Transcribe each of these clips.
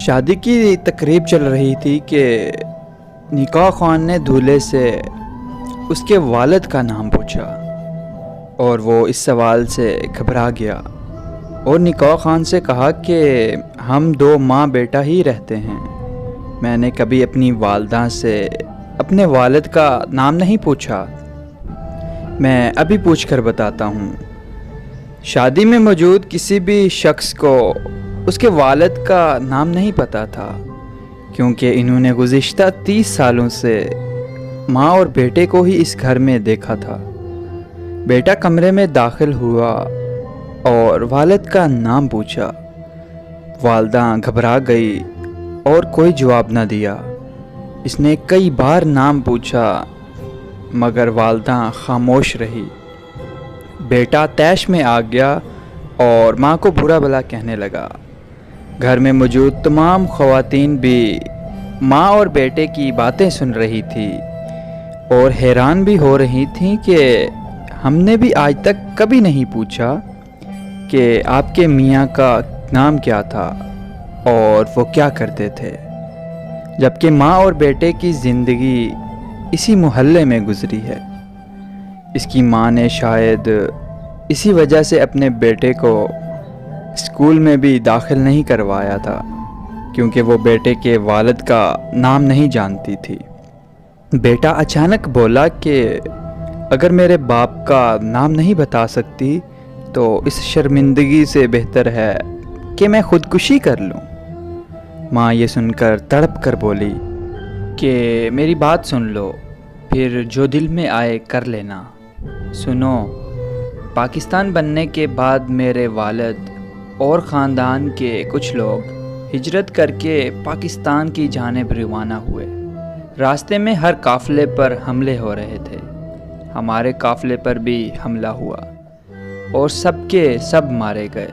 شادی کی تقریب چل رہی تھی کہ نکاح خوان نے دولہے سے اس کے والد کا نام پوچھا اور وہ اس سوال سے گھبرا گیا اور نکاح خوان سے کہا کہ ہم دو ماں بیٹا ہی رہتے ہیں۔ میں نے کبھی اپنی والدہ سے اپنے والد کا نام نہیں پوچھا، میں ابھی پوچھ کر بتاتا ہوں۔ شادی میں موجود کسی بھی شخص کو اس کے والد کا نام نہیں پتہ تھا، کیونکہ انہوں نے گزشتہ 30 سالوں سے ماں اور بیٹے کو ہی اس گھر میں دیکھا تھا۔ بیٹا کمرے میں داخل ہوا اور والد کا نام پوچھا۔ والدہ گھبرا گئی اور کوئی جواب نہ دیا۔ اس نے کئی بار نام پوچھا مگر والدہ خاموش رہی۔ بیٹا طیش میں آ گیا اور ماں کو برا بھلا کہنے لگا۔ گھر میں موجود تمام خواتین بھی ماں اور بیٹے کی باتیں سن رہی تھی اور حیران بھی ہو رہی تھیں کہ ہم نے بھی آج تک کبھی نہیں پوچھا کہ آپ کے میاں کا نام کیا تھا اور وہ کیا کرتے تھے، جبکہ ماں اور بیٹے کی زندگی اسی محلے میں گزری ہے۔ اس کی ماں نے شاید اسی وجہ سے اپنے بیٹے کو اسکول میں بھی داخل نہیں کروایا تھا، کیونکہ وہ بیٹے کے والد کا نام نہیں جانتی تھی۔ بیٹا اچانک بولا کہ اگر میرے باپ کا نام نہیں بتا سکتی تو اس شرمندگی سے بہتر ہے کہ میں خودکشی کر لوں۔ ماں یہ سن کر تڑپ کر بولی کہ میری بات سن لو، پھر جو دل میں آئے کر لینا۔ سنو، پاکستان بننے کے بعد میرے والد اور خاندان کے کچھ لوگ ہجرت کر کے پاکستان کی جانب روانہ ہوئے۔ راستے میں ہر قافلے پر حملے ہو رہے تھے۔ ہمارے قافلے پر بھی حملہ ہوا اور سب کے سب مارے گئے،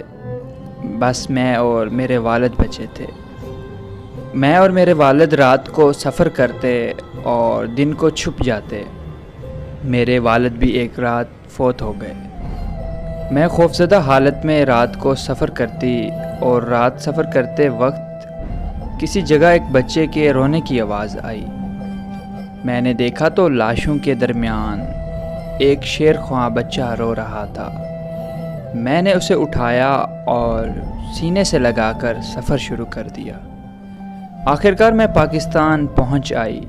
بس میں اور میرے والد بچے تھے۔ میں اور میرے والد رات کو سفر کرتے اور دن کو چھپ جاتے۔ میرے والد بھی ایک رات فوت ہو گئے۔ میں خوفزدہ حالت میں رات کو سفر کرتی اور رات سفر کرتے وقت کسی جگہ ایک بچے کے رونے کی آواز آئی۔ میں نے دیکھا تو لاشوں کے درمیان ایک شیر خواہ بچہ رو رہا تھا۔ میں نے اسے اٹھایا اور سینے سے لگا کر سفر شروع کر دیا۔ آخرکار میں پاکستان پہنچ آئی۔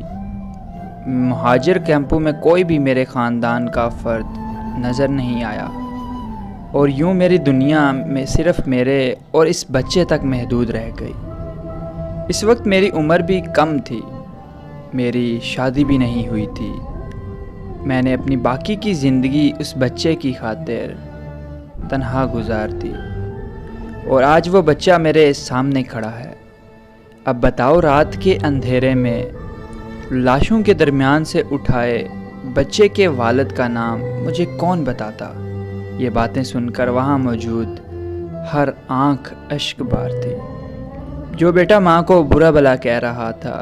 مہاجر کیمپوں میں کوئی بھی میرے خاندان کا فرد نظر نہیں آیا اور یوں میری دنیا میں صرف میرے اور اس بچے تک محدود رہ گئی۔ اس وقت میری عمر بھی کم تھی، میری شادی بھی نہیں ہوئی تھی۔ میں نے اپنی باقی کی زندگی اس بچے کی خاطر تنہا گزار دی اور آج وہ بچہ میرے سامنے کھڑا ہے۔ اب بتاؤ، رات کے اندھیرے میں لاشوں کے درمیان سے اٹھائے بچے کے والد کا نام مجھے کون بتاتا؟ یہ باتیں سن کر وہاں موجود ہر آنکھ اشک بار تھی۔ جو بیٹا ماں کو برا بھلا کہہ رہا تھا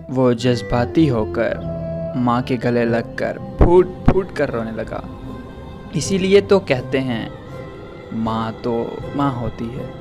وہ جذباتی ہو کر ماں کے گلے لگ کر پھوٹ پھوٹ کر رونے لگا۔ اسی لیے تو کہتے ہیں ماں تو ماں ہوتی ہے۔